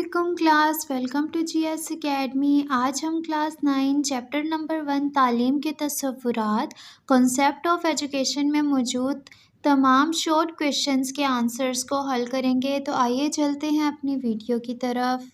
अस्सलामुअलैकुम class, welcome to GS academy. आज हम क्लास 9 चैप्टर नंबर 1 तालीम के तसव्वुरात कॉन्सेप्ट ऑफ एजुकेशन में मौजूद तमाम शॉर्ट क्वेश्चंस के आंसर्स को हल करेंगे। तो आइए चलते हैं अपनी वीडियो की तरफ।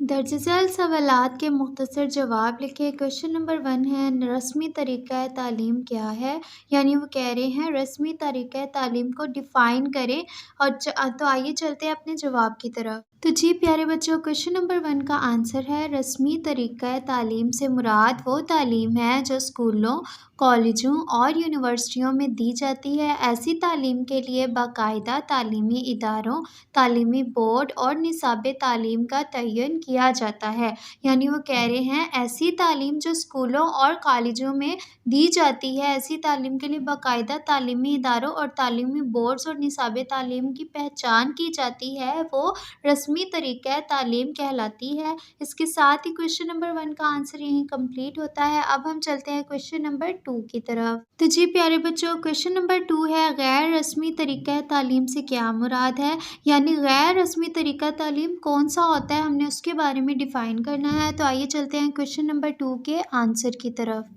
दर्ज झेल सवालात के मुख्तसर जवाब लिखे। क्वेश्चन नंबर 1 है, रस्मी तरीक़ा तालीम क्या है? यानी वो कह रहे हैं रस्मी तरीक़ा तालीम को डिफ़ाइन करें। और तो आइए चलते हैं अपने जवाब की तरफ। तो जी प्यारे बच्चों, क्वेश्चन नंबर 1 का आंसर है रस्मी तरीक़ा तालीम से मुराद वो तालीम है जो स्कूलों, कॉलेजों और यूनिवर्सिटियों में दी जाती है। ऐसी तालीम के लिए बाकायदा तालीमी इदारों, तालीमी बोर्ड और निसाब तालीम का तयन किया जाता है। यानी वो कह रहे हैं ऐसी तालीम जो स्कूलों और कॉलेजों में दी जाती है, ऐसी तालीम के लिए बाकायदा तालीमी इदारों और तालीमी बोर्ड्स और निसाब तालीम की पहचान की जाती है, वो रस्मी तरीक़ा तालीम कहलाती है। इसके साथ ही क्वेश्चन नंबर 1 का आंसर यहीं कंप्लीट होता है। अब हम चलते हैं क्वेश्चन नंबर 2 की तरफ। तो जी प्यारे बच्चों, क्वेश्चन नंबर 2 है, गैर रस्मी तरीक़ा तालीम से क्या मुराद है? यानी गैर रस्मी तरीक़ा तालीम कौन सा होता है, हमने उसके बारे में डिफ़ाइन करना है। तो आइए चलते हैं क्वेश्चन नंबर 2 के आंसर की तरफ।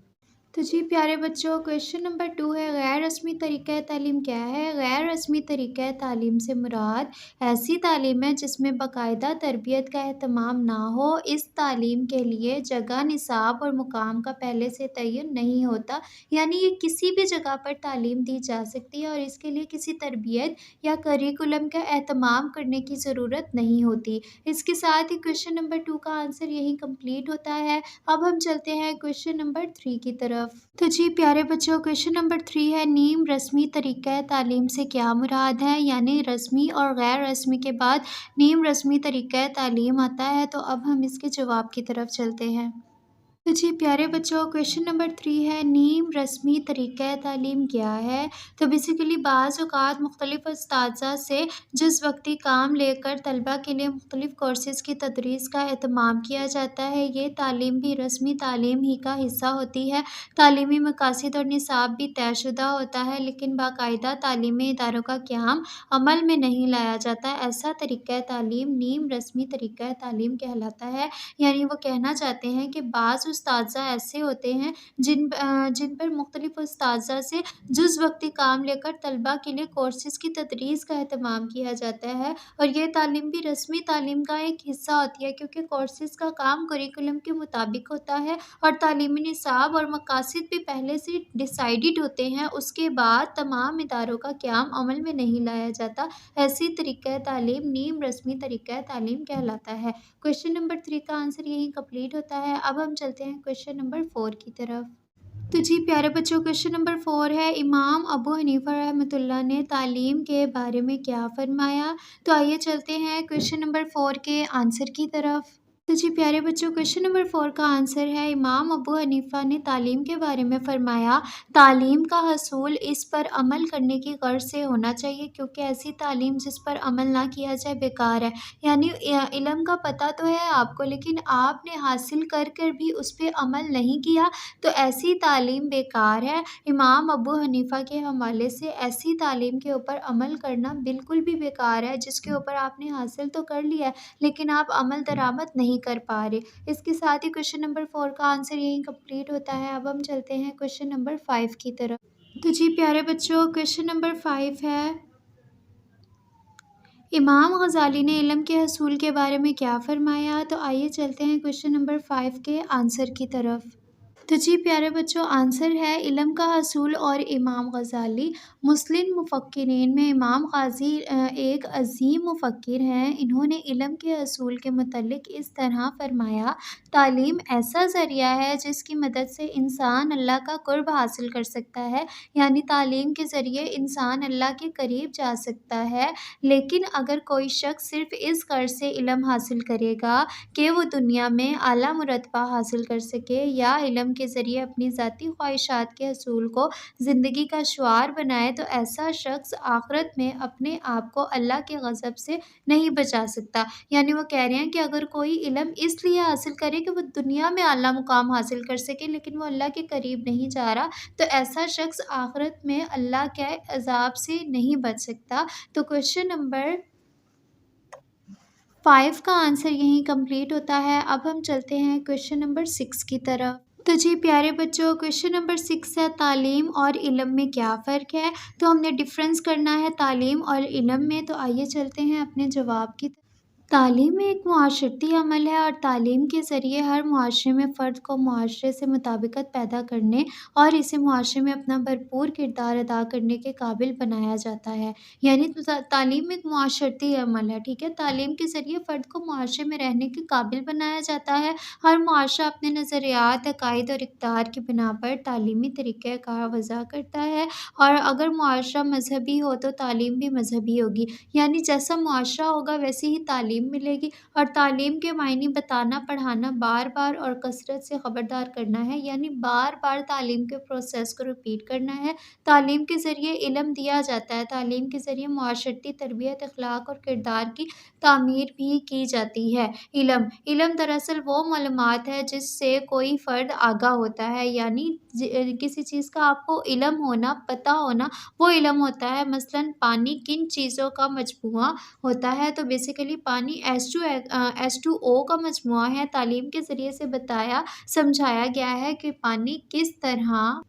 तो जी प्यारे बच्चों, क्वेश्चन नंबर 2 है, गैर रस्मी तरीक़ा तालीम क्या है? गैर रस्मी तरीक़ा तालीम से मुराद ऐसी तालीम है जिसमें बाकायदा तरबियत का एहतमाम ना हो। इस तालीम के लिए जगह, निसाब और मुकाम का पहले से तयन नहीं होता। यानी ये किसी भी जगह पर तालीम दी जा सकती है और इसके लिए किसी तरबियत या करिकुलम का एहतमाम करने की ज़रूरत नहीं होती। इसके साथ ही क्वेश्चन नंबर 2 का आंसर यही कंप्लीट होता है। अब हम चलते हैं क्वेश्चन नंबर 3 की तरफ। तो जी प्यारे बच्चों, क्वेश्चन नंबर 3 है, नीम रस्मी तरीक़ा तालीम से क्या मुराद है? यानी रस्मी और गैर रस्मी के बाद नीम रस्मी तरीक़ा तालीम आता है। तो अब हम इसके जवाब की तरफ चलते हैं। तो जी प्यारे बच्चों, क्वेश्चन नंबर 3 है, नीम रस्मी तरीक़ा तालीम क्या है? तो बेसिकली बाज़ औक़ात मुख्तलिफ़ उस्ताज़ा से जुज़ वक्ती काम लेकर तलबा के लिए मुख्तलिफ़ कोर्सेज़ की तदरीस का एहतमाम किया जाता है। ये तालीम भी रस्मी तालीम ही का हिस्सा होती है। तालीमी मकासद और निसाब भी तयशुदा होता है, लेकिन बाकायदा तालीमी इदारों का क़याम अमल में नहीं लाया जाता। ऐसा तरीक़ा तालीम नीम रस्मी तरीक़ा तालीम कहलाता है। यानी वो कहना चाहते हैं कि बाज़ उस्ताज़ा ऐसे होते हैं जिन पर मुख्तलिफ़ उस्ताज़ा से जुज़ वक्ती काम लेकर तलबा के लिए कोर्सेज़ की तदरीस का एहतमाम किया जाता है। और ये तालीम भी रस्मी तालीम का एक हिस्सा होती है, क्योंकि कोर्सेज़ का काम करिकुलम के मुताबिक होता है और तालीमी निसाब और मकासद भी पहले से डिसाइडेड होते हैं। उसके बाद तमाम इदारों का क़याम अमल में नहीं लाया जाता। ऐसी तरीक़ा तालीम नीम रस्मी तरीक़ा तालीम कहलाता है। क्वेश्चन नंबर 3 का आंसर यही कंप्लीट होता है। अब हम चलते हैं क्वेश्चन नंबर 4 की तरफ। तो जी प्यारे बच्चों, क्वेश्चन नंबर 4 है, इमाम अबू हनीफा रहमतुल्लाह ने तालीम के बारे में क्या फरमाया? तो आइए चलते हैं क्वेश्चन नंबर 4 के आंसर की तरफ। तो जी प्यारे बच्चों, क्वेश्चन नंबर 4 का आंसर है, इमाम अबू हनीफा ने तालीम के बारे में फ़रमाया, तालीम का हसूल इस पर अमल करने की गर्ज से होना चाहिए, क्योंकि ऐसी तालीम जिस पर अमल ना किया जाए बेकार है। यानी इल्म का पता तो है आपको, लेकिन आपने हासिल कर कर भी उस पर अमल नहीं किया, तो ऐसी तालीम बेकार है। इमाम अबू हनीफा के हवाले से ऐसी तालीम के ऊपर अमल करना बिल्कुल भी बेकार है, जिसके ऊपर आपने हासिल तो कर लिया है लेकिन आप अमल दरामद नहीं कर पा रहे। इसके साथ ही क्वेश्चन नंबर 4 का आंसर यही कंप्लीट होता है। अब हम चलते हैं क्वेश्चन नंबर 5 की तरफ। तो जी प्यारे बच्चों, क्वेश्चन नंबर 5 है, इमाम गज़ाली ने इल्म के हसूल के बारे में क्या फ़रमाया? तो आइए चलते हैं क्वेश्चन नंबर 5 के आंसर की तरफ। तो जी प्यारे बच्चों, आंसर है इल्म का हसूल और इमाम गज़ाली। मुस्लिम मुफ़क्किरीन में इमाम गाज़ी एक अज़ीम मुफ़क्किर हैं। इन्होंने इल्म के हसूल के मुतल्लिक़ इस तरह फ़रमाया, तालीम ऐसा ज़रिया है जिसकी मदद से इंसान अल्लाह का क़ुर्ब हासिल कर सकता है। यानी तालीम के ज़रिए इंसान अल्लाह के करीब जा सकता है। लेकिन अगर कोई शख्स सिर्फ़ इस गर्ज़ से इल्म हासिल करेगा कि वो दुनिया में आला मुरतबा हासिल कर सके या इल्म کے ذریعے اپنی ذاتی خواہشات کے حصول کو زندگی کا شعار بنائے تو ایسا شخص آخرت میں اپنے آپ کو اللہ کے غضب سے نہیں بچا سکتا۔ یعنی وہ کہہ رہے ہیں کہ اگر کوئی علم اس لیے حاصل کرے کہ وہ دنیا میں اعلیٰ مقام حاصل کر سکے لیکن وہ اللہ کے قریب نہیں جا رہا تو ایسا شخص آخرت میں اللہ کے عذاب سے نہیں بچ سکتا۔ تو کوشچن نمبر 5 کا آنسر یہیں کمپلیٹ ہوتا ہے۔ اب ہم چلتے ہیں کوشچن نمبر 6 کی طرف۔ تو جی پیارے بچوں، کوشچن نمبر 6 ہے تعلیم اور علم میں کیا فرق ہے؟ تو ہم نے ڈفرینس کرنا ہے تعلیم اور علم میں۔ تو آئیے چلتے ہیں اپنے جواب کی طرف۔ تعلیم ایک معاشرتی عمل ہے اور تعلیم کے ذریعے ہر معاشرے میں فرد کو معاشرے سے مطابقت پیدا کرنے اور اسے معاشرے میں اپنا بھرپور کردار ادا کرنے کے قابل بنایا جاتا ہے۔ یعنی تعلیم ایک معاشرتی عمل ہے، ٹھیک ہے۔ تعلیم کے ذریعے فرد کو معاشرے میں رہنے کے قابل بنایا جاتا ہے۔ ہر معاشرہ اپنے نظریات، عقائد اور اقدار کی بنا پر تعلیمی طریقہ کار وضع کرتا ہے، اور اگر معاشرہ مذہبی ہو تو تعلیم بھی مذہبی ہوگی۔ یعنی جیسا معاشرہ ہوگا ویسی ہی تعلیم ملے گی، اور تعلیم کے معنی بتانا، پڑھانا، بار بار اور کثرت سے خبردار کرنا ہے، یعنی بار بار تعلیم کے پروسیس کو ریپیٹ کرنا ہے۔ تعلیم کے ذریعے علم دیا جاتا ہے، تعلیم کے ذریعے معاشرتی تربیت، اخلاق اور کردار کی تعمیر بھی کی جاتی ہے۔ علم دراصل وہ معلومات ہے جس سے کوئی فرد آگاہ ہوتا ہے، یعنی کسی چیز کا آپ کو علم ہونا، پتہ ہونا، وہ علم ہوتا ہے۔ مثلاً پانی کن چیزوں کا مجموعہ ہوتا ہے؟ تو بیسیکلی پانی H2O کا مجموعہ ہے۔ تعلیم کے ذریعے سے بتایا سمجھایا گیا ہے کہ پانی کس طرح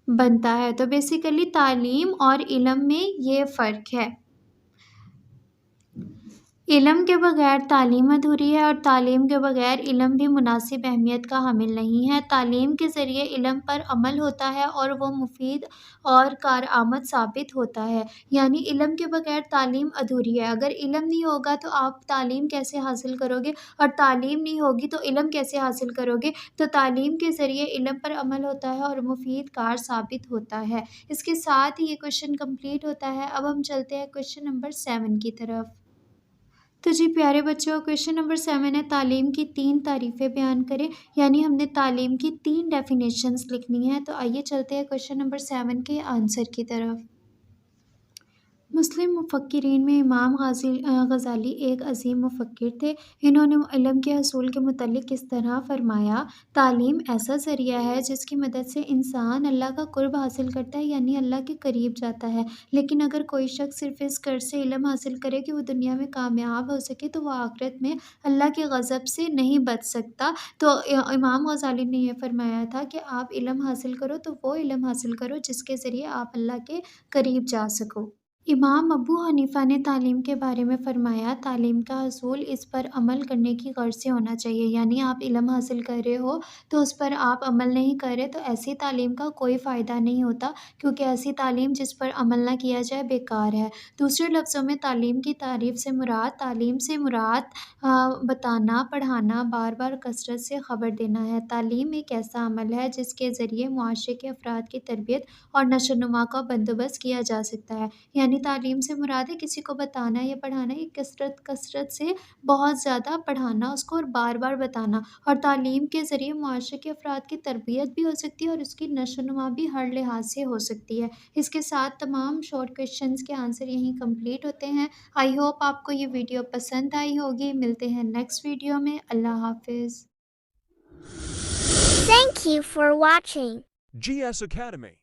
بنتا ہے۔ تو بیسیکلی تعلیم اور علم میں یہ فرق ہے۔ علم کے بغیر تعلیم ادھوری ہے اور تعلیم کے بغیر علم بھی مناسب اہمیت کا حامل نہیں ہے۔ تعلیم کے ذریعے علم پر عمل ہوتا ہے اور وہ مفید اور کارآمد ثابت ہوتا ہے۔ یعنی علم کے بغیر تعلیم ادھوری ہے۔ اگر علم نہیں ہوگا تو آپ تعلیم کیسے حاصل کرو گے، اور تعلیم نہیں ہوگی تو علم کیسے حاصل کرو گے؟ تو تعلیم کے ذریعے علم پر عمل ہوتا ہے اور مفید کار ثابت ہوتا ہے۔ اس کے ساتھ ہی یہ کوشچن کمپلیٹ ہوتا ہے۔ اب ہم چلتے ہیں کوشچن نمبر 7 کی طرف۔ تو جی پیارے بچوں، کوشچن نمبر 7 ہے تعلیم کی 3 تعریفیں بیان کریں۔ یعنی ہم نے تعلیم کی 3 ڈیفینیشنز لکھنی ہے۔ تو آئیے چلتے ہیں کوشچن نمبر 7 کے آنسر کی طرف۔ مسلم مفکرین میں امام غزالی ایک عظیم مفکر تھے۔ انہوں نے علم کے حصول کے متعلق اس طرح فرمایا: تعلیم ایسا ذریعہ ہے جس کی مدد سے انسان اللہ کا قرب حاصل کرتا ہے، یعنی اللہ کے قریب جاتا ہے۔ لیکن اگر کوئی شخص صرف اس غرض سے علم حاصل کرے کہ وہ دنیا میں کامیاب ہو سکے تو وہ آخرت میں اللہ کے غضب سے نہیں بچ سکتا۔ تو امام غزالی نے یہ فرمایا تھا کہ آپ علم حاصل کرو تو وہ علم حاصل کرو جس کے ذریعے آپ اللہ کے قریب جا سکو۔ امام ابو حنیفہ نے تعلیم کے بارے میں فرمایا: تعلیم کا حصول اس پر عمل کرنے کی غرض سے ہونا چاہیے۔ یعنی آپ علم حاصل کر رہے ہو تو اس پر آپ عمل نہیں کر رہے تو ایسی تعلیم کا کوئی فائدہ نہیں ہوتا، کیونکہ ایسی تعلیم جس پر عمل نہ کیا جائے بیکار ہے۔ دوسرے لفظوں میں تعلیم کی تعریف سے مراد بتانا، پڑھانا، بار بار کثرت سے خبر دینا ہے۔ تعلیم ایک ایسا عمل ہے جس کے ذریعے معاشرے کے افراد کی تربیت اور نشو و نما کا بندوبست کیا جا سکتا ہے۔ یعنی تعلیم سے مراد ہے کسی کو بتانا یا پڑھانا، یہ کثرت سے بہت زیادہ پڑھانا اس کو اور بار بار بتانا، اور تعلیم کے ذریعے معاشرے کے افراد کی تربیت بھی ہو سکتی ہے اور اس کی نشو و نما بھی ہر لحاظ سے ہو سکتی ہے۔ اس کے ساتھ تمام شارٹ کویشچنز کے آنسر یہیں کمپلیٹ ہوتے ہیں۔ آئی ہوپ آپ کو یہ ویڈیو پسند آئی ہوگی۔ ملتے ہیں نیکسٹ ویڈیو میں۔ اللہ حافظ۔ Thank you for watching. GS Academy,